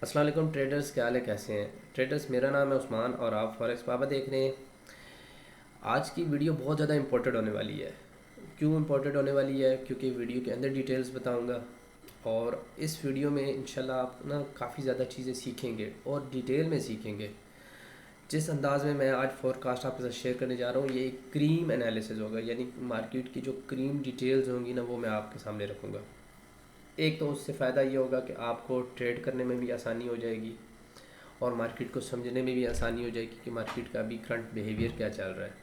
अस्सलाम वालेकुम ट्रेडर्स, क्या हाल है, कैसे हैं ट्रेडर्स। मेरा नाम है उस्मान और आप फॉरेक्स बाबा देख रहे हैं। आज की वीडियो बहुत ज़्यादा इंपॉर्टेंट होने वाली है। क्यों इंपॉर्टेंट होने वाली है? क्योंकि वीडियो के अंदर डिटेल्स बताऊंगा और इस वीडियो में इंशाल्लाह आप ना काफ़ी ज़्यादा चीज़ें सीखेंगे और डिटेल में सीखेंगे। जिस अंदाज़ में मैं आज फोरकास्ट आपके साथ शेयर करने जा रहा हूँ, ये एक क्रीम एनालिसिस होगा, यानी मार्केट की जो क्रीम डिटेल्स होंगी ना, वो मैं आपके सामने रखूँगा। एक तो उससे फ़ायदा ये होगा कि आपको ट्रेड करने में भी आसानी हो जाएगी और मार्केट को समझने में भी आसानी हो जाएगी कि मार्केट का अभी करंट बिहेवियर क्या चल रहा है।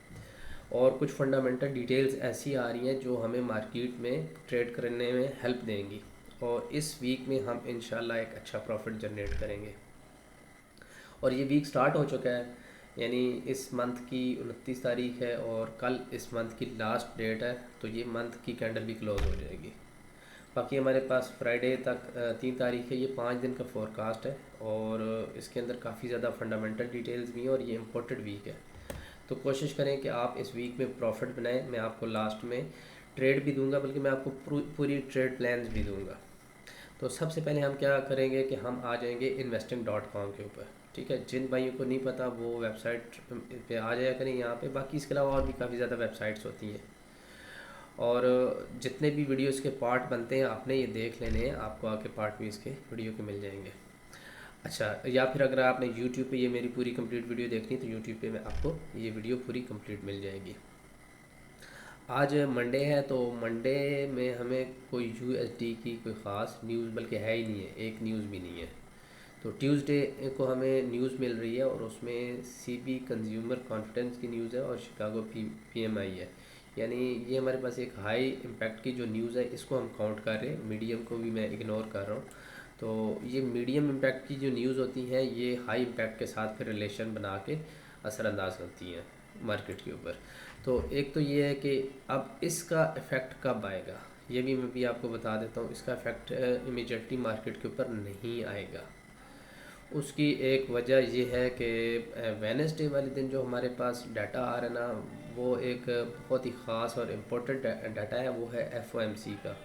और कुछ फंडामेंटल डिटेल्स ऐसी आ रही हैं जो हमें मार्केट में ट्रेड करने में हेल्प देंगी और इस वीक में हम इंशाल्लाह एक अच्छा प्रॉफिट जनरेट करेंगे। और ये वीक स्टार्ट हो चुका है, यानी इस मंथ की 29 तारीख है और कल इस मंथ की लास्ट डेट है, तो ये मंथ की कैंडल भी क्लोज हो जाएगी। बाकी हमारे पास फ्राइडे तक 3 तारीख है, ये 5 दिन का फोरकास्ट है और इसके अंदर काफ़ी ज़्यादा फंडामेंटल डिटेल्स भी हैं और ये इम्पोर्टेंट वीक है। तो कोशिश करें कि आप इस वीक में प्रॉफिट बनाएं। मैं आपको लास्ट में ट्रेड भी दूंगा, बल्कि मैं आपको पूरी ट्रेड प्लान्स भी दूंगा। तो सबसे पहले हम क्या करेंगे कि हम आ जाएंगे investing.com के ऊपर। ठीक है, जिन भाइयों को नहीं पता वो वेबसाइट पे आ जाया करें यहाँ पे। बाकी इसके अलावा और भी काफ़ी ज़्यादा वेबसाइट्स होती हैं और जितने भी वीडियोस के पार्ट बनते हैं आपने ये देख लेने हैं, आपको आके पार्ट भी इसके वीडियो के मिल जाएंगे। अच्छा, या फिर अगर आपने यूट्यूब पे ये मेरी पूरी कंप्लीट वीडियो देखनी तो यूट्यूब पे मैं आपको ये वीडियो पूरी कंप्लीट मिल जाएगी। आज मंडे है तो मंडे में हमें कोई यूएसडी की कोई ख़ास न्यूज़ बल्कि है ही नहीं है, एक न्यूज़ भी नहीं है। तो ट्यूसडे को हमें न्यूज़ मिल रही है और उसमें सीबी कंज्यूमर कॉन्फिडेंस की न्यूज़ है और शिकागो पीएमआई है। यानी ये हमारे पास एक हाई इम्पैक्ट की जो न्यूज़ है, इसको हम काउंट कर रहे हैं, मीडियम को भी मैं इग्नोर कर रहा हूँ। तो ये मीडियम इम्पैक्ट की जो न्यूज़ होती हैं, ये हाई इम्पैक्ट के साथ फिर रिलेशन बना के असरअंदाज होती हैं मार्केट के ऊपर। तो एक तो ये है कि अब इसका इफ़ेक्ट कब आएगा, ये भी मैं भी आपको बता देता हूँ। इसका इफ़ेक्ट इमीडिएटली मार्केट के ऊपर नहीं आएगा। उसकी एक वजह ये है कि वेडनेसडे वाले दिन जो हमारे पास डाटा आ रहा है ना, वो एक बहुत ही ख़ास और इम्पोर्टेंट डाटा है, वो है एफओएमसी का।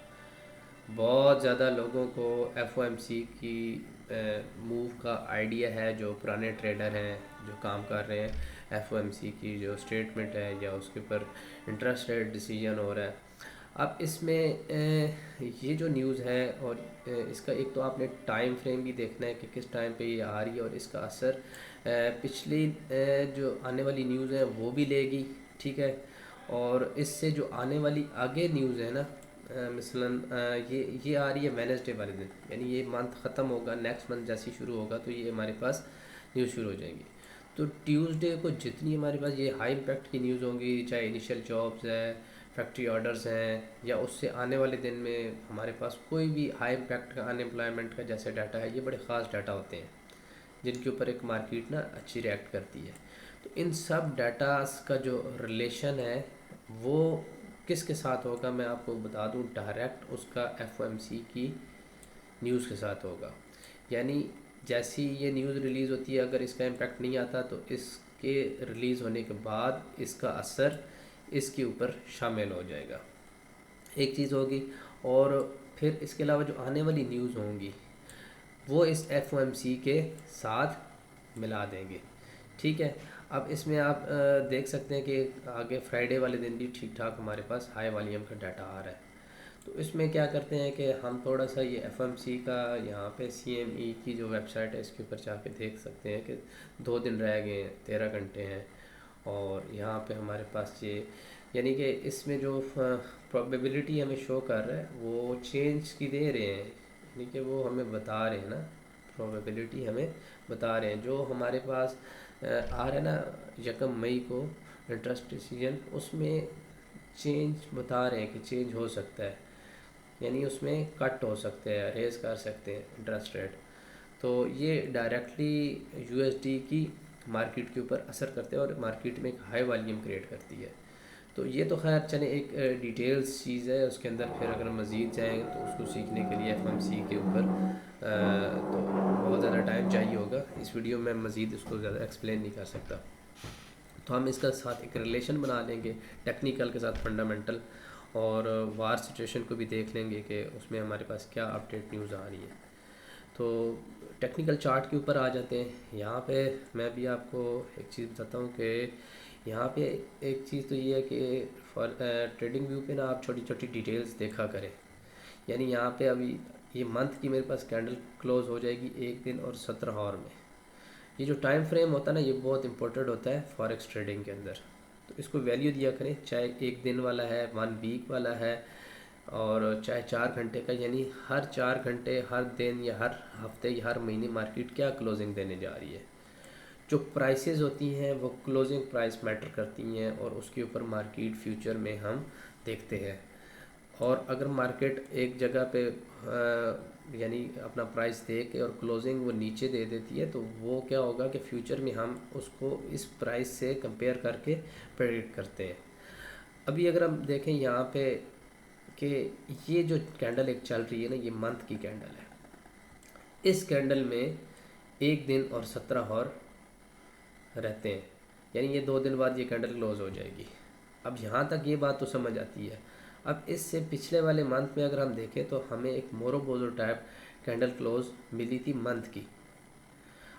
बहुत ज़्यादा लोगों को एफओएमसी की मूव का आइडिया है, जो पुराने ट्रेडर हैं जो काम कर रहे हैं। एफओएमसी की जो स्टेटमेंट है या उसके ऊपर इंटरेस्ट रेट डिसीजन हो रहा है। अब इसमें ये जो न्यूज़ है और इसका एक तो आपने टाइम फ्रेम भी देखना है कि किस टाइम पे ये आ रही है और इसका असर पिछली जो आने वाली न्यूज़ है वो भी लेगी। ठीक है, और इससे जो आने वाली आगे न्यूज़ है ना, मसलन ये आ रही है वेडनेसडे वाले दिन, यानी ये मंथ ख़त्म होगा, नेक्स्ट मंथ जैसे ही शुरू होगा तो ये हमारे पास न्यूज़ शुरू हो जाएंगी। तो ट्यूसडे को जितनी हमारे पास ये हाई इम्पैक्ट की न्यूज़ होंगी, चाहे इनिशियल जॉब्स है, फैक्ट्री ऑर्डर्स हैं, या उससे आने वाले दिन में हमारे पास कोई भी हाई इम्पैक्ट का अनएम्प्लॉयमेंट का जैसे डाटा है, ये बड़े ख़ास डाटा होते हैं जिनके ऊपर एक मार्केट ना अच्छी रिएक्ट करती है। तो इन सब डाटास का जो रिलेशन है वो किसके साथ होगा, मैं आपको बता दूं, डायरेक्ट उसका एफओएमसी की न्यूज़ के साथ होगा। यानी जैसी ये न्यूज़ रिलीज़ होती है, अगर इसका इम्पैक्ट नहीं आता तो इसके रिलीज़ होने के बाद इसका असर इसके ऊपर शामिल हो जाएगा। एक चीज़ होगी। और फिर इसके अलावा जो आने वाली न्यूज़ होंगी वो इस एफओएमसी के साथ मिला देंगे। ठीक है, अब इसमें आप देख सकते हैं कि आगे फ्राइडे वाले दिन भी ठीक ठाक हमारे पास हाई वॉल्यूम का डाटा आ रहा है। तो इसमें क्या करते हैं कि हम थोड़ा सा ये एफएमसी का यहाँ पे सीएमई की जो वेबसाइट है इसके ऊपर जाके देख सकते हैं कि 2 दिन रह गए हैं, 13 घंटे हैं और यहाँ पे हमारे पास ये, यानी कि इसमें जो प्रोबेबिलिटी हमें शो कर रहा है वो चेंज की दे रहे हैं, यानी कि वो हमें बता रहे हैं ना, प्रोबेबिलिटी हमें बता रहे हैं। जो हमारे पास आ रहा है ना 1 मई को इंटरेस्ट डिसीजन, उसमें चेंज बता रहे हैं कि चेंज हो सकता है, यानी उसमें कट हो सकते हैं, रेज़ कर सकते हैं इंटरेस्ट रेट। तो ये डायरेक्टली यूएसडी की मार्केट के ऊपर असर करते हैं और मार्केट में एक हाई वॉल्यूम क्रिएट करती है। तो ये तो खैर चले एक डिटेल्स चीज़ है, उसके अंदर फिर अगर मज़ीद जाएँ तो उसको सीखने के लिए एफएमसी के ऊपर तो बहुत ज़्यादा टाइम चाहिए होगा। इस वीडियो में मज़ीद इसको ज़्यादा एक्सप्लेन नहीं कर सकता। तो हम इसका साथ एक रिलेशन बना लेंगे टेक्निकल के साथ फंडामेंटल, और वार सिचुएशन को भी देख लेंगे कि उसमें हमारे पास क्या अपडेट न्यूज़ आ रही है। तो टेक्निकल चार्ट के ऊपर आ जाते हैं। यहाँ पे मैं भी आपको एक चीज़ बताता हूँ कि यहाँ पे एक चीज़ तो ये है कि फॉर ट्रेडिंग व्यू पे ना आप छोटी छोटी डिटेल्स देखा करें। यानी यहाँ पे अभी ये मंथ की मेरे पास कैंडल क्लोज हो जाएगी 1 दिन और 17 आवर में। ये जो टाइम फ्रेम होता है ना, ये बहुत इंपॉर्टेंट होता है फॉरेक्स ट्रेडिंग के अंदर। तो इसको वैल्यू दिया करें, चाहे 1 दिन वाला है, 1 वीक वाला है, और चाहे 4 घंटे का। यानी हर 4 घंटे, हर दिन या हर हफ्ते या हर महीने मार्केट क्या क्लोजिंग देने जा रही है। जो प्राइसेस होती हैं वो क्लोजिंग प्राइस मैटर करती हैं, और उसके ऊपर मार्केट फ्यूचर में हम देखते हैं। और अगर मार्केट एक जगह पे यानी अपना प्राइस दे के और क्लोजिंग वो नीचे दे देती है, तो वो क्या होगा कि फ्यूचर में हम उसको इस प्राइस से कंपेयर करके प्रेडिक्ट करते हैं। अभी अगर हम देखें यहाँ पे कि ये जो कैंडल एक चल रही है ना, ये मंथ की कैंडल है। इस कैंडल में 1 दिन और 17 आवर रहते हैं, यानी ये 2 दिन बाद ये कैंडल क्लोज हो जाएगी। अब यहाँ तक ये बात तो समझ आती है। अब इससे पिछले वाले मंथ में अगर हम देखें तो हमें एक मोरोबोजो टाइप कैंडल क्लोज मिली थी मंथ की।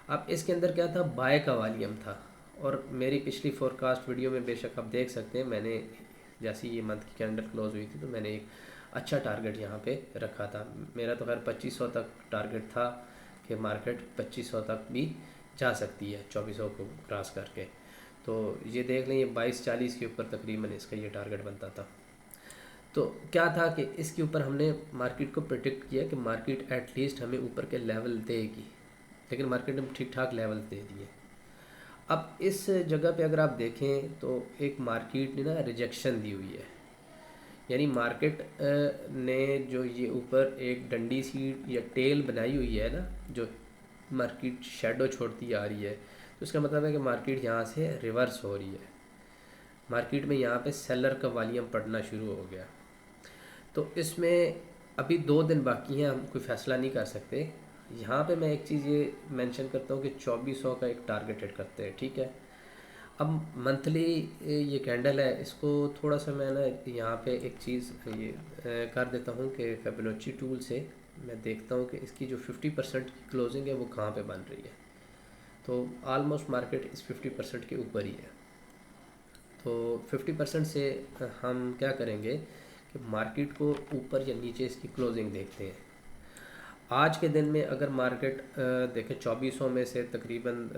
अब इसके अंदर क्या था, बाय का वॉल्यूम था। और मेरी पिछली फोरकास्ट वीडियो में बेशक आप देख सकते हैं, मैंने जैसे ये मंथ की कैंडल क्लोज हुई थी तो मैंने एक अच्छा टारगेट यहाँ पे रखा था। मेरा तो खैर 2500 तक टारगेट था कि मार्केट 2500 तक भी जा सकती है 2400 को क्रॉस करके। तो ये देख लें, ये 2240 के ऊपर तकरीबन इसका ये टारगेट बनता था। तो क्या था कि इसके ऊपर हमने मार्केट को प्रेडिक्ट किया कि मार्केट एटलीस्ट हमें ऊपर के लेवल देगी, लेकिन मार्केट ने ठीक ठाक लेवल दे दिए। अब इस जगह पे अगर आप देखें तो एक मार्केट ने ना रिजेक्शन दी हुई है। यानी मार्केट ने जो ये ऊपर एक डंडी सी या टेल बनाई हुई है ना, जो मार्केट शेडो छोड़ती आ रही है, तो इसका मतलब है कि मार्केट यहाँ से रिवर्स हो रही है। मार्केट में यहाँ पे सेलर का वॉल्यूम पड़ना शुरू हो गया। तो इसमें अभी 2 दिन बाकी हैं, हम कोई फ़ैसला नहीं कर सकते। यहाँ पे मैं एक चीज़ ये मेंशन करता हूँ कि 2400 का एक टारगेट हिट करते हैं, ठीक है। अब मंथली ये कैंडल है, इसको थोड़ा सा मैं ना यहाँ पे एक चीज़ ये कर देता हूँ कि फिबोनाची टूल से मैं देखता हूँ कि इसकी जो 50% की क्लोजिंग है वो कहाँ पे बन रही है। तो ऑलमोस्ट मार्केट इस 50% के ऊपर ही है। तो 50% से हम क्या करेंगे कि मार्केट को ऊपर या नीचे इसकी क्लोजिंग देखते हैं। आज के दिन में अगर मार्केट देखें 2400 में से तकरीबन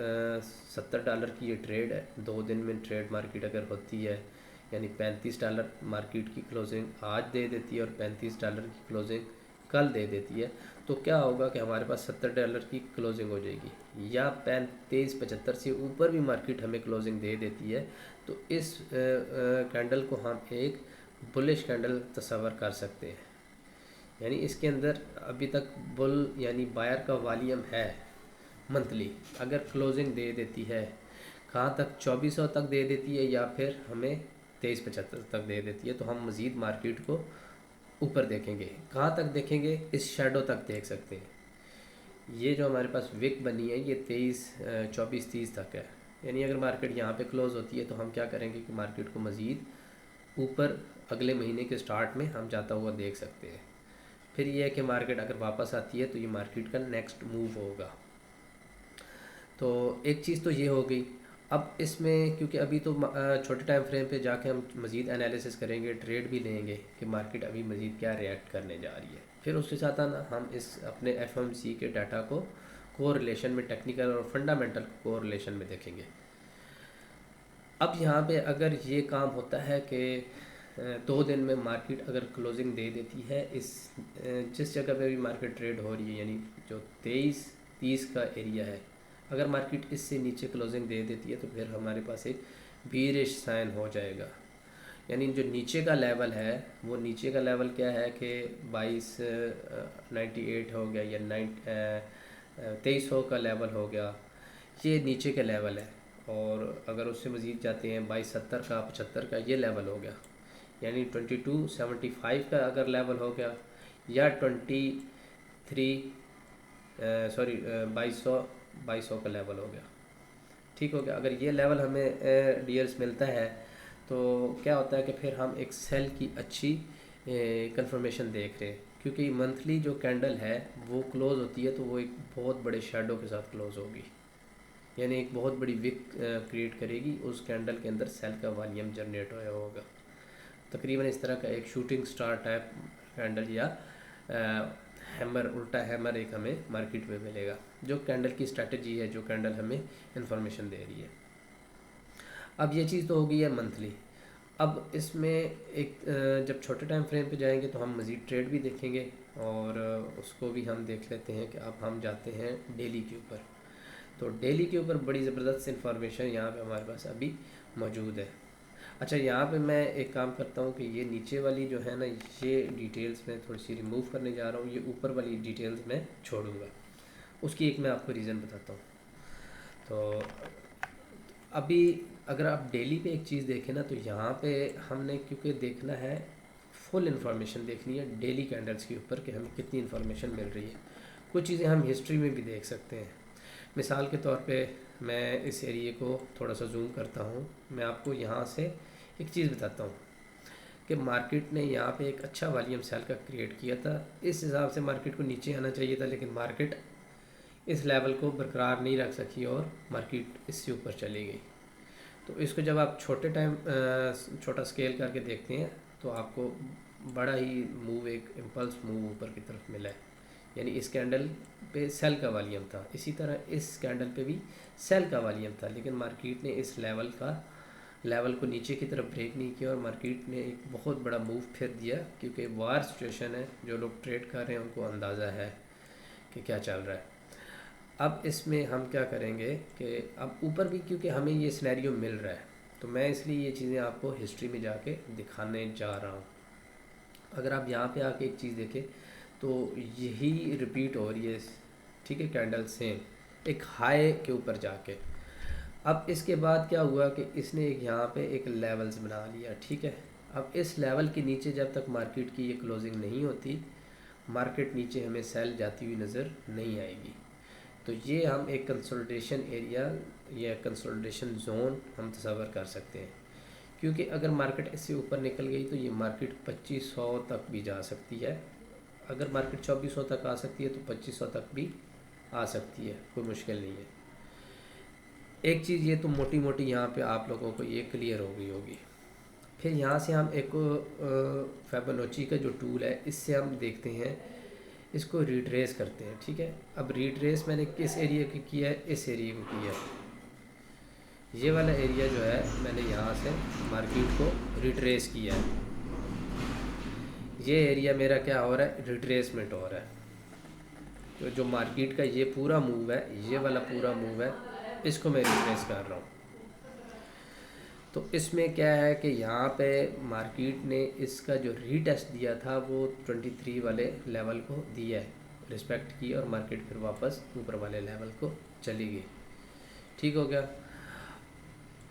$70 की ये ट्रेड है। 2 दिन में ट्रेड मार्केट अगर होती है, यानी $35 मार्केट की क्लोजिंग आज दे देती है और $35 की क्लोजिंग कल दे देती है, तो क्या होगा कि हमारे पास $70 की क्लोजिंग हो जाएगी। या 23.75 से ऊपर भी मार्केट हमें क्लोजिंग दे देती है, तो इस कैंडल को हम एक बुलिश कैंडल तस्वर कर सकते हैं। यानी इसके अंदर अभी तक बुल यानी बायर का वॉल्यूम है मंथली। अगर क्लोजिंग दे देती है कहाँ तक, 2400 तक दे देती है या फिर हमें 2375 तक दे देती है, तो हम मज़ीद मार्केट को ऊपर देखेंगे। कहाँ तक देखेंगे, इस शेडो तक देख सकते हैं। ये जो हमारे पास विक बनी है ये 24-30 तक है। यानी अगर मार्केट यहाँ पे क्लोज होती है तो हम क्या करेंगे कि मार्केट को मज़ीद ऊपर अगले महीने के स्टार्ट में हम जाता हुआ देख सकते हैं। फिर ये है कि मार्केट अगर वापस आती है तो ये मार्केट का नेक्स्ट मूव होगा। तो एक चीज़ तो ये हो गई। अब इसमें क्योंकि अभी तो छोटे टाइम फ्रेम पे जाके हम मज़ीद एनालिसिस करेंगे, ट्रेड भी लेंगे कि मार्केट अभी मज़ीद क्या रिएक्ट करने जा रही है। फिर उसके साथ ना हम इस अपने FOMC के डाटा को कोरिलेशन में, टेक्निकल और फंडामेंटल कोरिलेशन में देखेंगे। अब यहाँ पे अगर ये काम होता है कि 2 दिन में मार्केट अगर क्लोजिंग दे देती है इस जिस जगह पे भी मार्केट ट्रेड हो रही है, यानी जो 23-30 का एरिया है, अगर मार्केट इससे नीचे क्लोजिंग दे देती है तो फिर हमारे पास एक बीरिश साइन हो जाएगा। यानी जो नीचे का लेवल है, वो नीचे का लेवल क्या है कि 2298 हो गया या 2300 का लेवल हो गया, ये नीचे का लेवल है। और अगर उससे मज़ीद जाते हैं 2270 का, 75 का, ये लेवल हो गया। यानी 2275 का अगर लेवल हो गया, या 2200 का लेवल हो गया, ठीक हो गया। अगर ये लेवल हमें डियर्स मिलता है तो क्या होता है कि फिर हम एक सेल की अच्छी कंफर्मेशन देख रहे हैं। क्योंकि मंथली जो कैंडल है वो क्लोज़ होती है तो वो एक बहुत बड़े शेडो के साथ क्लोज़ होगी, यानी एक बहुत बड़ी विक क्रिएट करेगी, उस कैंडल के अंदर सेल का वॉल्यूम जनरेट होया होगा। तकरीबन इस तरह का एक शूटिंग स्टार टाइप कैंडल या हैमर, उल्टा हैमर एक हमें मार्केट में मिलेगा, जो कैंडल की स्ट्रैटेजी है, जो कैंडल हमें इंफॉर्मेशन दे रही है। अब ये चीज़ तो हो गई है मंथली। अब इसमें एक जब छोटे टाइम फ्रेम पे जाएंगे तो हम मज़ीद ट्रेड भी देखेंगे और उसको भी हम देख लेते हैं कि अब हम जाते हैं डेली के ऊपर। तो डेली के ऊपर बड़ी ज़बरदस्त इंफॉर्मेशन यहाँ पे हमारे पास अभी मौजूद है। अच्छा, यहाँ पे मैं एक काम करता हूँ कि ये नीचे वाली जो है ना, ये डिटेल्स मैं थोड़ी सी रिमूव करने जा रहा हूँ, ये ऊपर वाली डिटेल्स मैं छोड़ूंगा। उसकी एक मैं आपको रीज़न बताता हूँ। तो अभी अगर आप डेली पे एक चीज़ देखें ना, तो यहाँ पे हमने क्योंकि देखना है, फुल इन्फॉर्मेशन देखनी है डेली कैंडल्स के ऊपर कि हमें कितनी इन्फॉर्मेशन मिल रही है। कुछ चीज़ें हम हिस्ट्री में भी देख सकते हैं। मिसाल के तौर पे मैं इस एरिए को थोड़ा सा जूम करता हूँ, मैं आपको यहाँ से एक चीज़ बताता हूँ कि मार्केट ने यहाँ पे एक अच्छा वॉल्यूम सेल का क्रिएट किया था। इस हिसाब से मार्केट को नीचे आना चाहिए था, लेकिन मार्केट इस लेवल को बरकरार नहीं रख सकी और मार्केट इससे ऊपर चली गई। तो इसको जब आप छोटा स्केल करके देखते हैं तो आपको बड़ा ही मूव, एक इम्पल्स मूव ऊपर की तरफ मिला है, यानी इस कैंडल पे सेल का वॉल्यूम था, इसी तरह इस कैंडल पे भी सेल का वॉल्यूम था, लेकिन मार्केट ने इस लेवल को नीचे की तरफ ब्रेक नहीं किया और मार्केट ने एक बहुत बड़ा मूव फिर दिया, क्योंकि वार सिचुएशन है, जो लोग ट्रेड कर रहे हैं उनको अंदाज़ा है कि क्या चल रहा है। अब इसमें हम क्या करेंगे कि अब ऊपर भी क्योंकि हमें ये सिनेरियो मिल रहा है, तो मैं इसलिए ये चीज़ें आपको हिस्ट्री में जाके दिखाने जा रहा हूँ। अगर आप यहाँ पे आके एक चीज़ देखें तो यही रिपीट हो रही है, ठीक है, कैंडल सेम एक हाई के ऊपर जाके। अब इसके बाद क्या हुआ कि इसने एक यहाँ पे एक लेवल्स बना लिया, ठीक है। अब इस लेवल के नीचे जब तक मार्केट की ये क्लोजिंग नहीं होती, मार्केट नीचे हमें सेल जाती हुई नज़र नहीं आएगी। तो ये हम एक कंसोलिडेशन एरिया या कंसोलिडेशन जोन हम तस्वर कर सकते हैं, क्योंकि अगर मार्केट इससे ऊपर निकल गई तो ये मार्केट 2500 तक भी जा सकती है। अगर मार्केट 2400 तक आ सकती है तो 2500 तक भी आ सकती है, कोई मुश्किल नहीं है। एक चीज़ ये तो मोटी मोटी यहाँ पे आप लोगों को ये क्लियर हो गई होगी। फिर यहाँ से हम एक फिबोनाची का जो टूल है, इससे हम देखते हैं, इसको रिट्रेस करते हैं, ठीक है। अब रिट्रेस मैंने किस एरिया की किया है, इस एरिया को किया है। ये वाला एरिया जो है मैंने यहाँ से मार्केट को रिट्रेस किया है। ये एरिया मेरा क्या हो रहा है, रिट्रेसमेंट हो रहा है। तो जो मार्केट का ये पूरा मूव है, ये वाला पूरा मूव है, इसको मैं रिट्रेस कर रहा हूँ। तो इसमें क्या है कि यहाँ पे मार्केट ने इसका जो रीटेस्ट दिया था वो 23 वाले लेवल को दिया है, रिस्पेक्ट की, और मार्केट फिर वापस ऊपर वाले लेवल को चली गई। ठीक हो गया।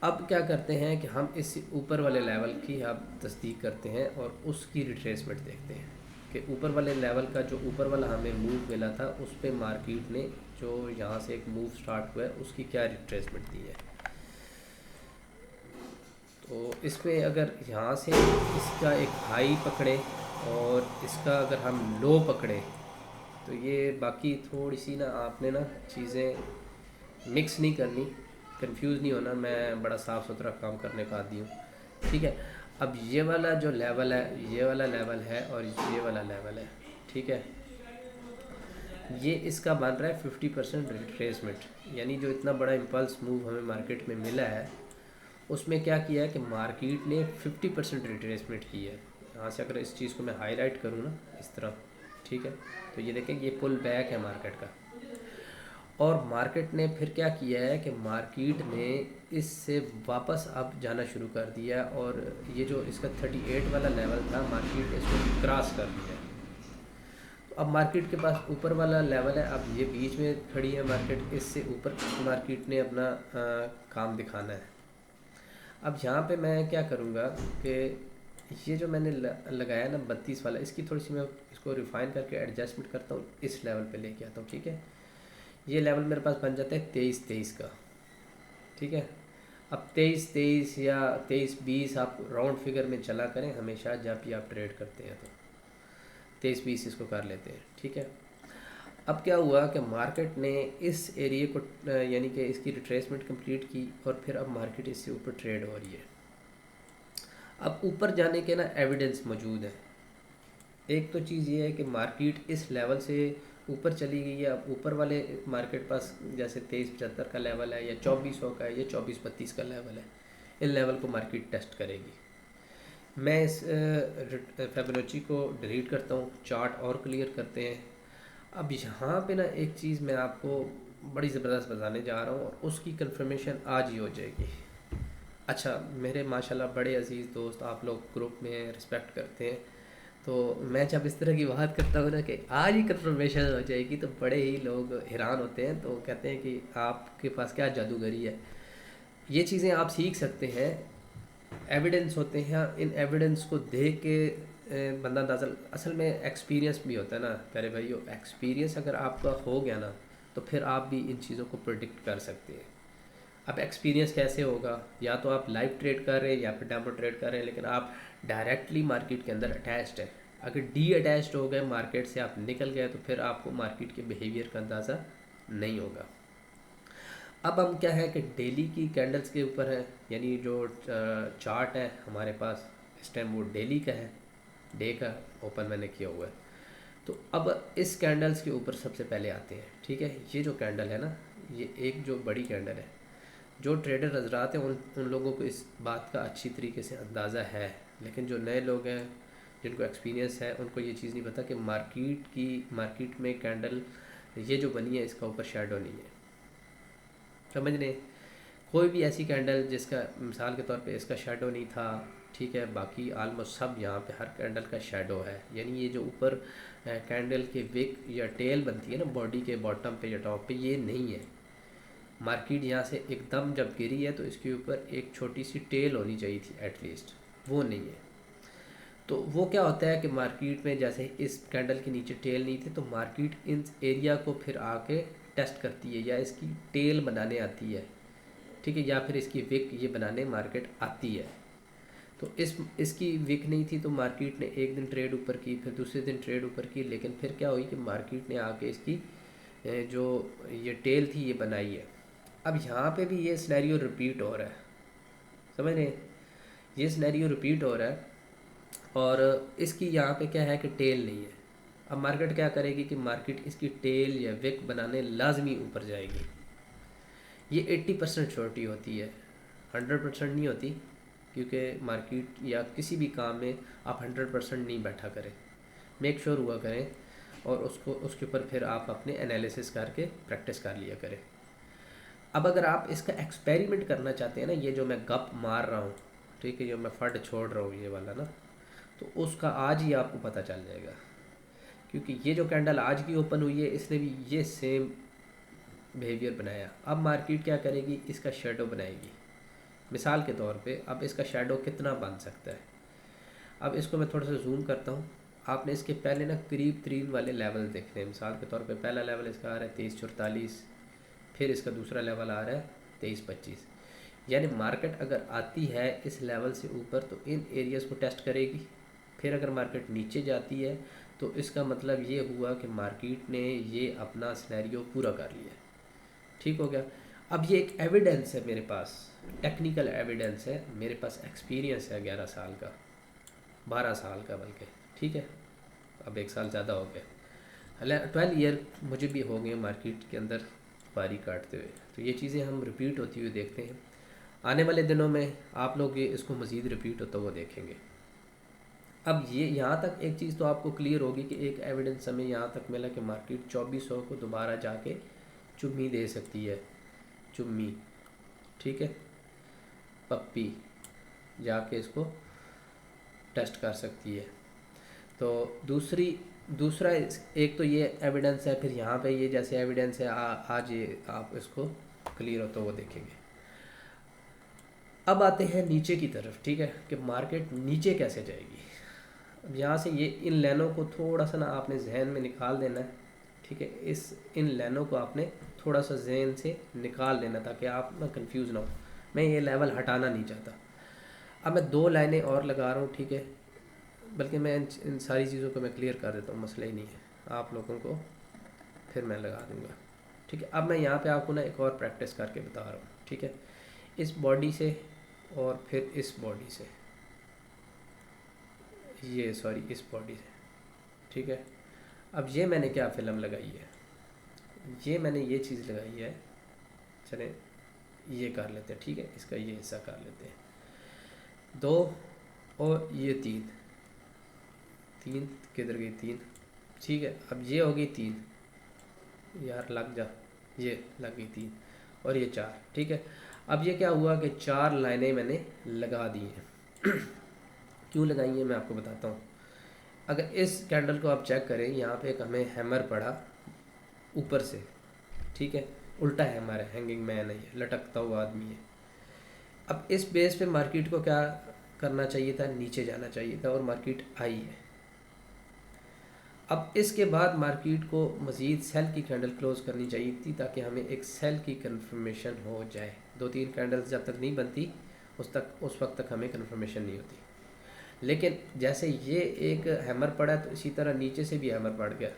अब क्या करते हैं कि हम इस ऊपर वाले लेवल की आप तस्दीक करते हैं और उसकी रिट्रेसमेंट देखते हैं कि ऊपर वाले लेवल का जो ऊपर वाला हमें मूव मिला था, उस पर मार्केट ने जो यहाँ से एक मूव स्टार्ट हुआ है उसकी क्या रिट्रेसमेंट दी है। तो इसमें अगर यहाँ से इसका एक हाई पकड़े और इसका अगर हम लो पकड़े तो ये बाकी थोड़ी सी ना, आपने ना चीज़ें मिक्स नहीं करनी, कंफ्यूज नहीं होना। मैं बड़ा साफ़ सुथरा काम करने का आदी हूँ, ठीक है। अब ये वाला जो लेवल है, ये वाला लेवल है और ये वाला लेवल है, ठीक है। ये इसका बन रहा है 50% रिट्रेसमेंट, यानी जो इतना बड़ा इम्पल्स मूव हमें मार्केट में मिला है उसमें क्या किया है कि मार्केट ने 50% रिट्रेसमेंट की है। यहाँ से अगर इस चीज़ को मैं हाईलाइट करूँ ना इस तरह, ठीक है, तो ये देखें ये पुल बैक है मार्केट का। और मार्केट ने फिर क्या किया है कि मार्केट ने इससे वापस अब जाना शुरू कर दिया और ये जो इसका 38 वाला लेवल था, मार्केट ने इसको क्रॉस कर दिया। तो अब मार्केट के पास ऊपर वाला लेवल है, अब ये बीच में खड़ी है मार्केट, इससे ऊपर मार्केट ने अपना काम दिखाना है। अब यहाँ पे मैं क्या करूँगा कि ये जो मैंने लगाया ना 32 वाला, इसकी थोड़ी सी मैं इसको रिफ़ाइन करके एडजस्टमेंट करता हूँ, इस लेवल पे लेके आता हूँ, ठीक है। ये लेवल मेरे पास बन जाता है 23-23 का, ठीक है। अब 23-23 या 23-20 आप राउंड फिगर में चला करें हमेशा जब भी आप ट्रेड करते हैं। 23-20 इसको कर लेते हैं, ठीक है। अब क्या हुआ कि मार्केट ने इस एरिए को यानी कि इसकी रिट्रेसमेंट कंप्लीट की और फिर अब मार्केट इससे ऊपर ट्रेड हो रही है। अब ऊपर जाने के ना एविडेंस मौजूद है। एक तो चीज़ ये है कि मार्केट इस लेवल से ऊपर चली गई है। अब ऊपर वाले मार्केट पास जैसे 2375 का लेवल है या 2400 का है या 2432 का लेवल है, इन लेवल को मार्केट टेस्ट करेगी। मैं इस फिबोनाची को डिलीट करता हूँ, चार्ट और क्लियर करते हैं। अब यहाँ पे ना एक चीज़ मैं आपको बड़ी ज़बरदस्त बताने जा रहा हूँ और उसकी कंफर्मेशन आज ही हो जाएगी। अच्छा, मेरे माशाल्लाह बड़े अजीज़ दोस्त आप लोग ग्रुप में रिस्पेक्ट करते हैं, तो मैं जब इस तरह की बात करता हूँ ना कि आज ही कंफर्मेशन हो जाएगी, तो बड़े ही लोग हैरान होते हैं, तो कहते हैं कि आपके पास क्या जादूगरी है। ये चीज़ें आप सीख सकते हैं, एविडेंस होते हैं, इन एविडेंस को देख के बंदा अंदाज़ा, असल में एक्सपीरियंस भी होता है ना प्यारे भाइयों। एक्सपीरियंस अगर आपका हो गया ना तो फिर आप भी इन चीज़ों को प्रिडिक्ट कर सकते हैं। अब एक्सपीरियंस कैसे होगा, या तो आप लाइव ट्रेड कर रहे हैं या फिर डेमो ट्रेड कर रहे हैं, लेकिन आप डायरेक्टली मार्केट के अंदर अटैच्ड है। अगर डी अटैच्ड हो गए, मार्केट से आप निकल गए, तो फिर आपको मार्केट के बिहेवियर का अंदाज़ा नहीं होगा। अब हम क्या है कि डेली की कैंडल्स के ऊपर है, यानी जो चार्ट है हमारे पास इस टाइम वो डेली का है, डे का ओपन मैंने किया हुआ है। तो अब इस कैंडल्स के ऊपर सबसे पहले आते हैं, ठीक है। ये जो कैंडल है ना, ये एक जो बड़ी कैंडल है, जो ट्रेडर हजरात हैं उन लोगों को इस बात का अच्छी तरीके से अंदाज़ा है, लेकिन जो नए लोग हैं जिनको एक्सपीरियंस है उनको ये चीज़ नहीं पता कि मार्केट में कैंडल ये जो बनी है इसका ऊपर शेडो नहीं है। समझ लें, कोई भी ऐसी कैंडल जिसका मिसाल के तौर पे इसका शेडो नहीं था, ठीक है, बाकी आलमोस्ट सब यहाँ पे हर कैंडल का शेडो है। यानी ये जो ऊपर कैंडल के विक या टेल बनती है ना बॉडी के बॉटम पे या टॉप पे, ये नहीं है। मार्केट यहाँ से एकदम जब गिरी है तो इसके ऊपर एक छोटी सी टेल होनी चाहिए थी एटलीस्ट, वो नहीं है। तो वो क्या होता है कि मार्केट में जैसे इस कैंडल के नीचे टेल नहीं थी, तो मार्केट इन एरिया को फिर आके टेस्ट करती है या इसकी टेल बनाने आती है, ठीक है, या फिर इसकी विक ये बनाने मार्केट आती है। तो इसकी विक नहीं थी, तो मार्केट ने एक दिन ट्रेड ऊपर की, फिर दूसरे दिन ट्रेड ऊपर की, लेकिन फिर क्या हुई कि मार्केट ने आके इसकी जो ये टेल थी ये बनाई है। अब यहाँ पे भी ये सिनेरियो रिपीट हो रहा है, समझ रहे हैं, ये सिनेरियो रिपीट हो रहा है और इसकी यहाँ पे क्या है कि टेल नहीं है। अब मार्केट क्या करेगी कि मार्केट इसकी टेल या विक बनाने लाजमी ऊपर जाएगी। ये 80% श्योरिटी होती है, 100% नहीं होती, क्योंकि मार्केट या किसी भी काम में आप 100% नहीं बैठा करें, मेक श्योर हुआ करें और उसके ऊपर फिर आप अपने एनालिसिस करके प्रैक्टिस कर लिया करें। अब अगर आप इसका एक्सपेरिमेंट करना चाहते हैं ना, ये जो मैं गप मार रहा हूँ, ठीक है, जो मैं फट छोड़ रहा हूँ ये वाला ना, तो उसका आज ही आपको पता चल जाएगा। क्योंकि ये जो कैंडल आज की ओपन हुई है इसने भी ये सेम बिहेवियर बनाया। अब मार्केट क्या करेगी, इसका शेडो बनाएगी। मिसाल के तौर पे अब इसका शेडो कितना बन सकता है, अब इसको मैं थोड़ा सा जूम करता हूँ। आपने इसके पहले ना करीब तरीन वाले लेवल देखने हैं। मिसाल के तौर पे पहला लेवल इसका आ रहा है 2344, फिर इसका दूसरा लेवल आ रहा है 2325। यानी मार्केट अगर आती है इस लेवल से ऊपर तो इन एरियाज़ को टेस्ट करेगी। फिर अगर मार्केट नीचे जाती है तो इसका मतलब ये हुआ कि मार्केट ने ये अपना सिनेरियो पूरा कर लिया, ठीक हो गया। अब ये एक एविडेंस है मेरे पास, टेक्निकल एविडेंस है मेरे पास, एक्सपीरियंस है 11 साल का, 12 साल का बल्कि, ठीक है, अब 1 साल ज़्यादा हो गया, हालांकि 12 ईयर मुझे भी हो गए मार्केट के अंदर पारी काटते हुए। तो ये चीज़ें हम रिपीट होती हुई देखते हैं। आने वाले दिनों में आप लोग ये इसको मज़ीद रिपीट होता हुआ देखेंगे। अब ये यहाँ तक एक चीज़ तो आपको क्लियर होगी कि एक एविडेंस हमें यहाँ तक मिला कि मार्केट 2400 को दोबारा जाके चुम्मी दे सकती है, चुम्मी, ठीक है, पप्पी जाके इसको टेस्ट कर सकती है। तो दूसरा एक तो ये एविडेंस है, फिर यहाँ पे ये जैसे एविडेंस है आज ये आप इसको क्लियर होता हुआ देखेंगे। अब आते हैं नीचे की तरफ, ठीक है, कि मार्केट नीचे कैसे जाएगी। अब यहाँ से ये इन लाइनों को थोड़ा सा ना आपने जहन में निकाल देना है, ठीक है, इन लाइनों को आपने थोड़ा सा जहन से निकाल देना ताकि आप ना कंफ्यूज ना हो। मैं ये लेवल हटाना नहीं चाहता। अब मैं 2 लाइनें और लगा रहा हूँ, ठीक है, बल्कि मैं इन सारी चीज़ों को मैं क्लियर कर देता हूँ, मसला ही नहीं है, आप लोगों को फिर मैं लगा दूँगा। ठीक है, अब मैं यहाँ पे आपको ना एक और प्रैक्टिस करके बता रहा हूँ। ठीक है, इस बॉडी से और फिर इस बॉडी से, ये सॉरी इस बॉडी से। ठीक है, अब ये मैंने क्या फिल्म लगाई है, ये मैंने ये चीज़ लगाई है। चलें ये कर लेते हैं। ठीक है, इसका ये हिस्सा कर लेते हैं, 2 और ये 3, 3 किधर गई 3। ठीक है, अब ये हो गई 3, यार लग जा, ये लग गई 3 और ये 4। ठीक है, अब ये क्या हुआ कि 4 लाइनें मैंने लगा दी हैं। क्यों लगाई हैं मैं आपको बताता हूँ। अगर इस कैंडल को आप चेक करें, यहाँ पे एक हमें हैमर पड़ा ऊपर से। ठीक है, उल्टा हैमर है, हैंगिंग मैन है, ये लटकता हुआ आदमी है। अब इस बेस पे मार्केट को क्या करना चाहिए था, नीचे जाना चाहिए था, और मार्केट आई है। अब इसके बाद मार्केट को मज़ीद सेल की कैंडल क्लोज करनी चाहिए थी, ताकि हमें एक सेल की कंफर्मेशन हो जाए। 2-3 कैंडल्स जब तक नहीं बनती उस वक्त तक हमें कंफर्मेशन नहीं होती। लेकिन जैसे ये एक हैमर पड़ा है, तो इसी तरह नीचे से भी हैमर पड़ गया,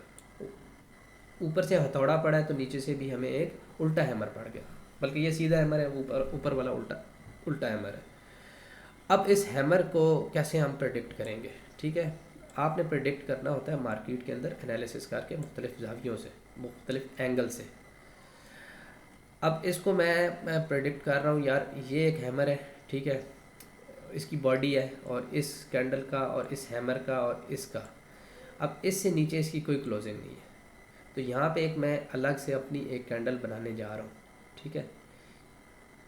ऊपर से हथौड़ा पड़ा है तो नीचे से भी हमें एक उल्टा हैमर पड़ गया। बल्कि ये सीधा हैमर है, ऊपर वाला उल्टा हैमर है। अब इस हैमर को कैसे हम प्रेडिक्ट करेंगे। ठीक है, आपने प्रेडिक्ट करना होता है मार्केट के अंदर एनालिसिस करके, मुख्तलिफ जावियों से, मुख्तलिफ एंगल से। अब इसको मैं प्रेडिक्ट कर रहा हूँ, यार ये एक हैमर है। ठीक है, इसकी बॉडी है, और इस कैंडल का और इस हैमर का और इसका, अब इससे नीचे इसकी कोई क्लोजिंग नहीं है। तो यहाँ पे एक मैं अलग से अपनी एक कैंडल बनाने जा रहा हूँ। ठीक है,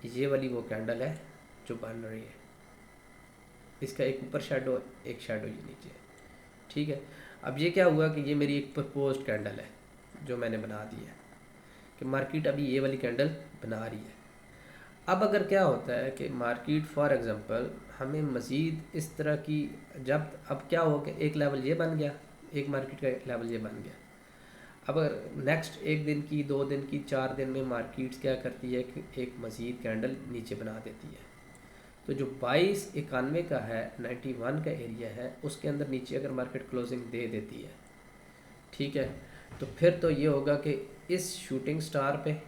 ये वाली वो कैंडल है जो बन रही है, इसका एक ऊपर शेडो, एक शेडो ये नीचे है। ठीक है, अब ये क्या हुआ कि ये मेरी एक प्रपोज्ड कैंडल है जो मैंने बना दी है, कि मार्केट अभी ये वाली कैंडल बना रही है। अब अगर क्या होता है कि मार्केट फॉर एग्ज़ाम्पल हमें मज़ीद इस तरह की, जब अब क्या हो कि एक लेवल ये बन गया, एक मार्केट का लेवल ये बन गया। अब अगर नेक्स्ट 1 दिन की, 2 दिन की, 4 दिन में मार्केट क्या करती है कि एक मज़ीद कैंडल नीचे बना देती है, तो जो 2291 का है, 91 का एरिया है, उसके अंदर नीचे अगर मार्केट क्लोजिंग दे देती है, ठीक है, तो फिर तो ये होगा कि इस शूटिंग स्टार पे,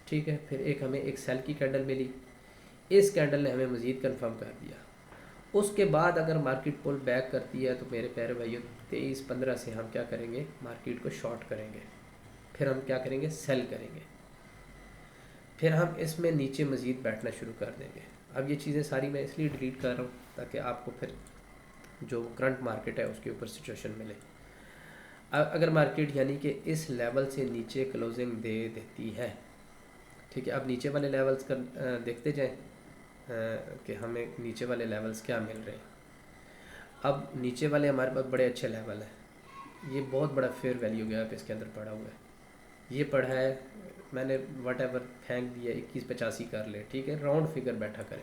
ठीक है, फिर एक हमें एक सेल की कैंडल मिली, इस कैंडल ने हमें मज़ीद कंफर्म कर दिया। उसके बाद अगर मार्केट पुल बैक करती है, तो मेरे प्यारे भाइयों 23-15 से हम क्या करेंगे, मार्केट को शॉर्ट करेंगे, फिर हम क्या करेंगे, सेल करेंगे, फिर हम इसमें नीचे मज़ीद बैठना शुरू कर देंगे। अब ये चीज़ें सारी मैं इसलिए डिलीट कर रहा हूँ ताकि आपको फिर जो करंट मार्केट है उसके ऊपर सिचुएशन मिले। अगर मार्केट यानी कि इस लेवल से नीचे क्लोजिंग दे देती है, ठीक है, अब नीचे वाले लेवल्स कर देखते जाएं कि हमें नीचे वाले लेवल्स क्या मिल रहे हैं। अब नीचे वाले हमारे पास बड़े अच्छे लेवल हैं, ये बहुत बड़ा फेयर वैल्यू गैप इसके अंदर पड़ा हुआ है। ये पढ़ा है मैंने, वट एवर फेंक दिया, 2185 कर ले, ठीक है, राउंड फिगर बैठा करें।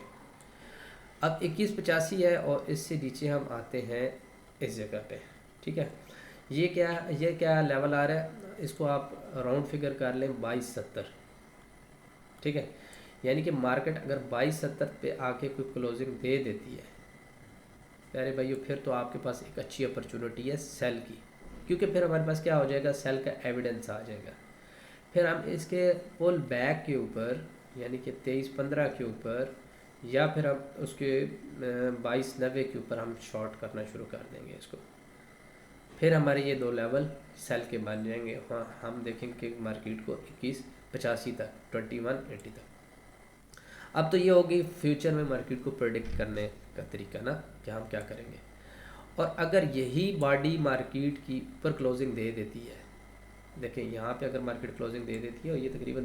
अब 2185 है और इससे नीचे हम आते हैं इस जगह पे, ठीक है, ये क्या लेवल आ रहा है, इसको आप राउंड फिगर कर लें 2270, ठीक है, यानी कि मार्केट अगर 2270 पे आके कोई क्लोजिंग दे देती है प्यारे भाइयों, फिर तो आपके पास एक अच्छी अपॉर्चुनिटी है सेल की, क्योंकि फिर हमारे पास क्या हो जाएगा, सेल का एविडेंस आ जाएगा। फिर हम इसके पुल बैक के ऊपर यानी कि 2315 के ऊपर, या फिर हम उसके 2290 के ऊपर हम शॉर्ट करना शुरू कर देंगे इसको। फिर हमारे ये 2 लेवल सेल के बन जाएंगे। हाँ, हम देखेंगे कि मार्केट को 2185 तक, 2180 तक। अब तो ये होगी फ्यूचर में मार्केट को प्रेडिक्ट करने का तरीका ना, कि हम क्या करेंगे। और अगर यही बॉडी मार्केट की ऊपर क्लोजिंग दे देती है, देखें यहाँ पे अगर मार्केट क्लोजिंग दे देती है और ये तकरीबन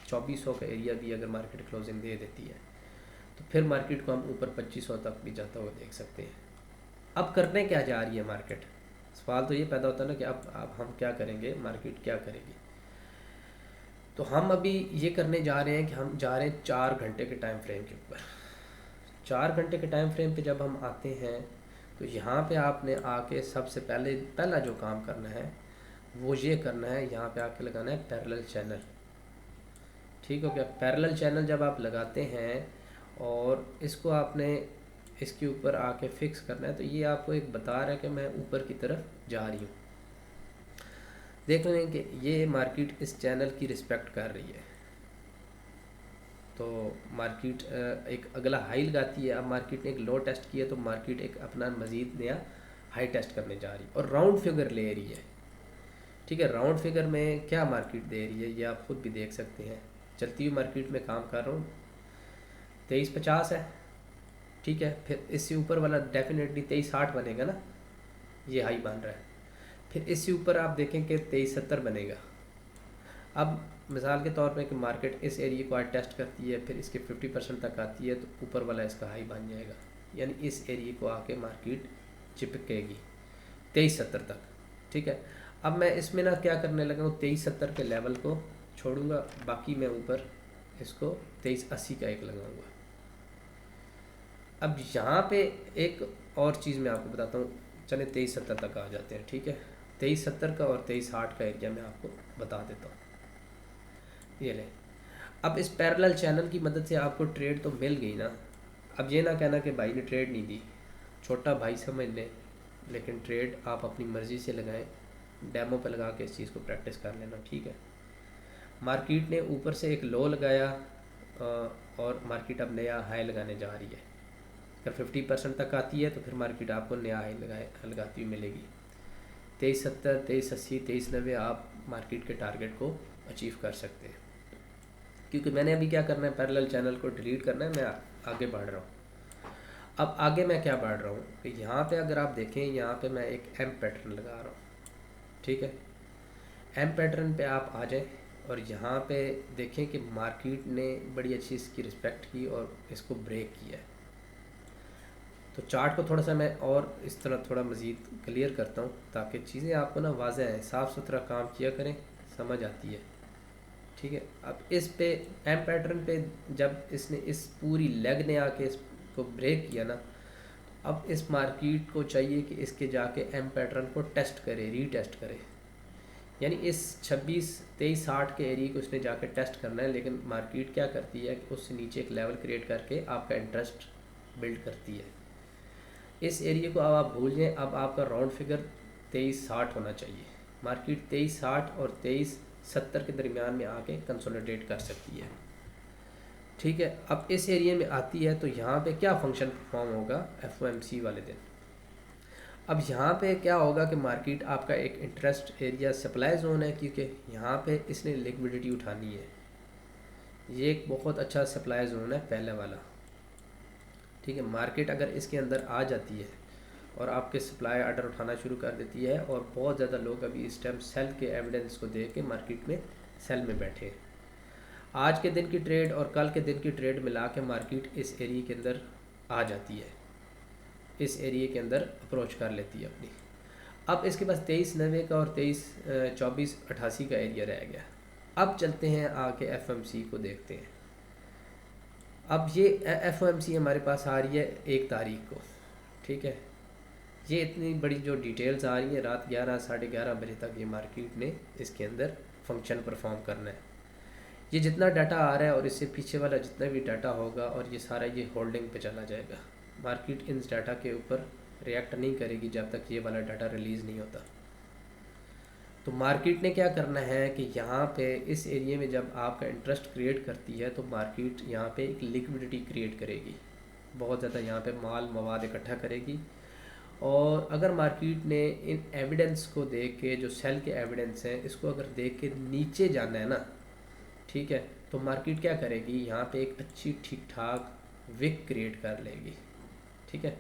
2400 का एरिया भी अगर मार्केट क्लोजिंग दे देती है, तो फिर मार्केट को हम ऊपर 2500 तक भी जाता हुआ देख सकते हैं। अब करने क्या जा रही है मार्केट, सवाल तो ये पैदा होता है ना कि अब हम क्या करेंगे, मार्केट क्या करेगी। तो हम अभी ये करने जा रहे हैं कि हम जा रहे हैं 4 घंटे के टाइम फ्रेम के ऊपर। 4 घंटे के टाइम फ्रेम पे जब हम आते हैं, तो यहाँ पे आपने आके सबसे पहला जो काम करना है वो ये करना है, यहाँ पे आके लगाना है पैरेलल चैनल। ठीक हो गया, पैरेलल चैनल जब आप लगाते हैं और इसको आपने इसके ऊपर आके फिक्स करना है। तो ये आपको एक बता रहा है कि मैं ऊपर की तरफ जा रही हूँ। देख लें कि ये मार्केट इस चैनल की रिस्पेक्ट कर रही है। तो मार्केट एक अगला हाई लगाती है। अब मार्केट ने एक लो टेस्ट किया तो मार्केट एक अपना मज़ीद नया हाई टेस्ट करने जा रही है और राउंड फिगर ले रही है। ठीक है, राउंड फिगर में क्या मार्केट दे रही है ये आप खुद भी देख सकते हैं। चलती हुई मार्केट में काम कर रहा हूँ, 2350 है। ठीक है, फिर इससे ऊपर वाला डेफिनेटली 2360 बनेगा ना, ये हाई बन रहा है। फिर इससे ऊपर आप देखें कि 2370 बनेगा। अब मिसाल के तौर पे कि मार्केट इस एरिया को आज टेस्ट करती है, फिर इसके 50% तक आती है, तो ऊपर वाला इसका हाई बन जाएगा। यानी इस एरिया को आके मार्केट चिपकेगी 2370 तक। ठीक है, अब मैं इसमें ना क्या करने लगा हूँ, 2370 के लेवल को छोड़ूंगा, बाकी मैं ऊपर इसको 2380 का एक लगाऊंगा। अब यहाँ पे एक और चीज़ मैं आपको बताता हूँ, चले 2370 तक आ जाते हैं। ठीक है, 2370 का और 2360 का एरिया मैं आपको बता देता हूँ। ये लें, अब इस पैरेलल चैनल की मदद से आपको ट्रेड तो मिल गई ना। अब ये ना कहना कि भाई ने ट्रेड नहीं दी, छोटा भाई समझ लें, लेकिन ट्रेड आप अपनी मर्ज़ी से लगाएं, डेमो पे लगा के इस चीज़ को प्रैक्टिस कर लेना। ठीक है, मार्केट ने ऊपर से एक लो लगाया और मार्केट अब नया हाई लगाने जा रही है। अगर 50% तक आती है तो फिर मार्केट आपको नया हाई लगाती हुई मिलेगी। 2370, 2380, 2390 आप मार्केट के टारगेट को अचीव कर सकते हैं। क्योंकि मैंने अभी क्या करना है, पैरेलल चैनल को डिलीट करना है, मैं आगे बढ़ रहा हूँ। अब आगे मैं क्या बढ़ रहा हूँ कि यहाँ पे अगर आप देखें, यहाँ पे मैं एक एम पैटर्न लगा रहा हूँ। ठीक है, एम पैटर्न पे आप आ जाएं और यहाँ पे देखें कि मार्केट ने बड़ी अच्छी इसकी रिस्पेक्ट की और इसको ब्रेक किया है। तो चार्ट को थोड़ा सा मैं और इस तरह थोड़ा मज़ीद क्लियर करता हूँ ताकि चीज़ें आपको ना वाज़ेह हैं, साफ़ सुथरा काम किया करें, समझ आती है। ठीक है, अब इस पे एम पैटर्न पे जब इसने इस पूरी लेग ने आके इसको ब्रेक किया ना, अब इस मार्केट को चाहिए कि इसके जाके एम पैटर्न को टेस्ट करे, रीटेस्ट करे। यानी इस 26-23-60 के एरिया को इसने जाके टेस्ट करना है। लेकिन मार्केट क्या करती है कि उससे नीचे एक लेवल क्रिएट करके आपका इंटरेस्ट बिल्ड करती है। इस एरिया को अब आप भूल जाएं। अब आपका राउंड फिगर 2360 होना चाहिए। मार्केट 2360 और 2370 के दरमियान में आके कंसोलिडेट कर सकती है। ठीक है, अब इस एरिया में आती है तो यहाँ पे क्या फंक्शन परफॉर्म होगा FOMC वाले दिन। अब यहाँ पे क्या होगा कि मार्केट आपका एक इंटरेस्ट एरिया सप्लाई जोन है, क्योंकि यहाँ पे इसने लिक्विडिटी उठानी है। ये एक बहुत अच्छा सप्लाई जोन है पहले वाला। ठीक है, मार्केट अगर इसके अंदर आ जाती है और आपके सप्लाई ऑर्डर उठाना शुरू कर देती है, और बहुत ज़्यादा लोग अभी इस टाइम सेल के एविडेंस को देख के मार्केट में सेल में बैठे हैं। आज के दिन की ट्रेड और कल के दिन की ट्रेड मिला के मार्केट इस एरिया के अंदर आ जाती है, इस एरिया के अंदर अप्रोच कर लेती है अपनी। अब इसके पास 2390 का और 2488 का एरिया रह गया। अब चलते हैं आके FOMC को देखते हैं। अब ये FOMC हमारे पास आ रही है 1 तारीख को। ठीक है, ये इतनी बड़ी जो डिटेल्स आ रही है, रात 11 साढ़े 11 बजे तक ये मार्केट ने इसके अंदर फंक्शन परफॉर्म करना है। ये जितना डाटा आ रहा है और इससे पीछे वाला जितना भी डाटा होगा, और ये सारा ये होल्डिंग पे चला जाएगा। मार्केट इन डाटा के ऊपर रिएक्ट नहीं करेगी जब तक ये वाला डाटा रिलीज़ नहीं होता। तो मार्केट ने क्या करना है कि यहाँ पे इस एरिया में जब आपका इंटरेस्ट क्रिएट करती है तो मार्केट यहाँ पे एक लिक्विडिटी क्रिएट करेगी, बहुत ज़्यादा यहाँ पे माल मवाद इकट्ठा करेगी। और अगर मार्केट ने इन एविडेंस को देख के, जो सेल के एविडेंस हैं, इसको अगर देख के नीचे जाना है ना, ठीक है, तो मार्केट क्या करेगी, यहाँ पे एक अच्छी ठीक ठाक विक क्रिएट कर लेगी। ठीक है,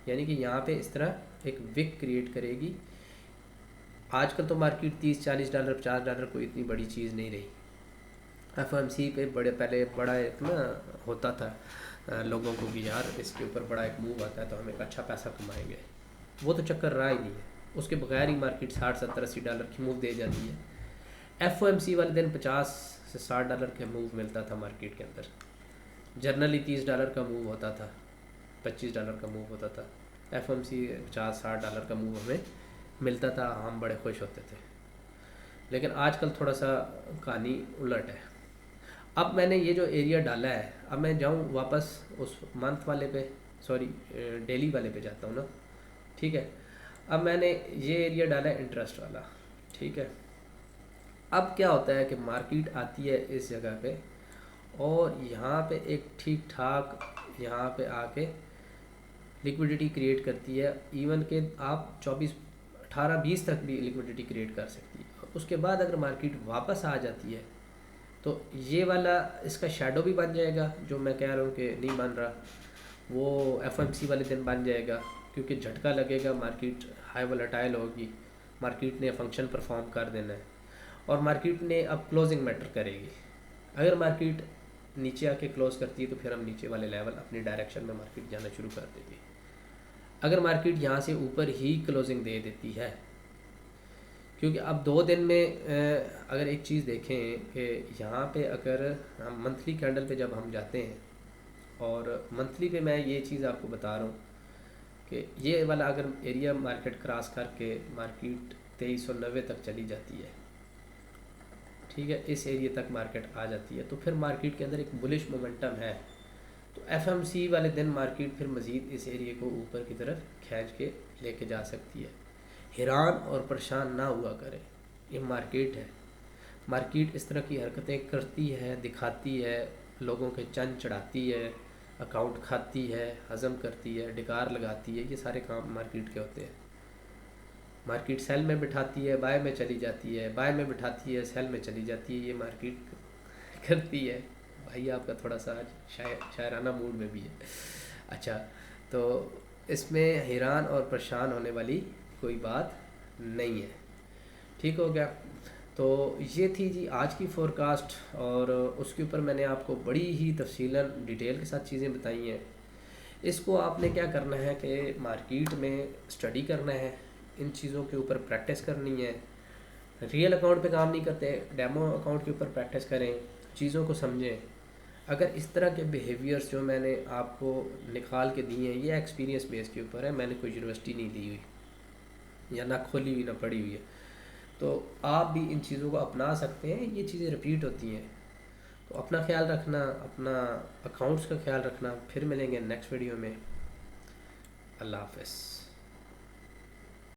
यानी कि यहाँ पे इस तरह एक विक क्रिएट करेगी। आजकल तो मार्केट $30-40 $50 कोई इतनी बड़ी चीज़ नहीं रही। FOMC पे पहले बड़ा एक ना होता था लोगों को कि यार इसके ऊपर बड़ा एक मूव आता है तो हम एक अच्छा पैसा कमाएंगे। वो तो चक्कर रहा ही नहीं है, उसके बगैर ही मार्केट $60-70-80 की मूव दे जाती है। FOMC वाले दिन $50 से $60 का मूव मिलता था मार्केट के अंदर। जर्नली $30 का मूव होता था, $25 का मूव होता था। FOMC $50-60 का मूव हमें मिलता था, हम बड़े खुश होते थे। लेकिन आजकल थोड़ा सा कहानी उलट है। अब मैंने ये जो एरिया डाला है, अब मैं जाऊँ वापस उस मंथ वाले पे, सॉरी डेली वाले पे जाता हूँ ना, ठीक है। अब मैंने ये एरिया डाला है इंटरेस्ट वाला, ठीक है। अब क्या होता है कि मार्केट आती है इस जगह पे और यहाँ पे एक ठीक ठाक यहाँ पे आके लिक्विडिटी क्रिएट करती है, इवन के आप 24 18 20 तक भी लिक्विडिटी क्रिएट कर सकती है। उसके बाद अगर मार्केट वापस आ जाती है तो ये वाला इसका शेडो भी बन जाएगा, जो मैं कह रहा हूँ कि नहीं बन रहा, वो एफएमसी वाले दिन बन जाएगा, क्योंकि झटका लगेगा, मार्केट हाई वोलेटाइल होगी, मार्केट ने फंक्शन परफॉर्म कर देना है और मार्केट ने अब क्लोजिंग मैटर करेगी। अगर मार्केट नीचे आके क्लोज करती है तो फिर हम नीचे वाले लेवल अपनी डायरेक्शन में मार्केट जाना शुरू कर देगी। अगर मार्केट यहाँ से ऊपर ही क्लोजिंग दे देती है, क्योंकि अब 2 दिन में अगर एक चीज़ देखें कि यहाँ पे अगर हम मंथली कैंडल पे जब हम जाते हैं, और मंथली पे मैं ये चीज़ आपको बता रहा हूँ कि ये वाला अगर एरिया मार्केट क्रॉस करके मार्केट 2390 तक चली जाती है, ठीक है, इस एरिया तक मार्केट आ जाती है, तो फिर मार्केट के अंदर एक बुलिश मोमेंटम है। तो एफएमसी वाले दिन मार्केट फिर मज़ीद इस एरिया को ऊपर की तरफ खींच के लेके जा सकती है। हैरान और परेशान ना हुआ करें, ये मार्केट है। मार्केट इस तरह की हरकतें करती है, दिखाती है, लोगों के चंद चढ़ाती है, अकाउंट खाती है, हज़म करती है, डिकार लगाती है, ये सारे काम मार्केट के होते हैं। मार्केट सेल में बिठाती है, बाय में चली जाती है, बाय में बिठाती है, सेल में चली जाती है, ये मार्केट करती है। भाई आपका थोड़ा सा आज शायराना मूड में भी है। अच्छा, तो इसमें हैरान और परेशान होने वाली कोई बात नहीं है, ठीक हो गया। तो ये थी जी आज की फ़ोरकास्ट, और उसके ऊपर मैंने आपको बड़ी ही तफसीलन डिटेल के साथ चीज़ें बताई हैं। इसको आपने क्या करना है कि मार्केट में स्टडी करना है, इन चीज़ों के ऊपर प्रैक्टिस करनी है। रियल अकाउंट पे काम नहीं करते, डेमो अकाउंट के ऊपर प्रैक्टिस करें, चीज़ों को समझें। अगर इस तरह के बिहेवियर्स जो मैंने आपको निकाल के दिए हैं, ये एक्सपीरियंस बेस के ऊपर है, मैंने कोई यूनिवर्सिटी नहीं दी हुई या ना खोली हुई ना पढ़ी हुई है, तो आप भी इन चीज़ों को अपना सकते हैं। ये चीज़ें रिपीट होती हैं, तो अपना ख्याल रखना, अपना अकाउंट्स का ख्याल रखना। फिर मिलेंगे नेक्स्ट वीडियो में। अल्लाह हाफ़िज़।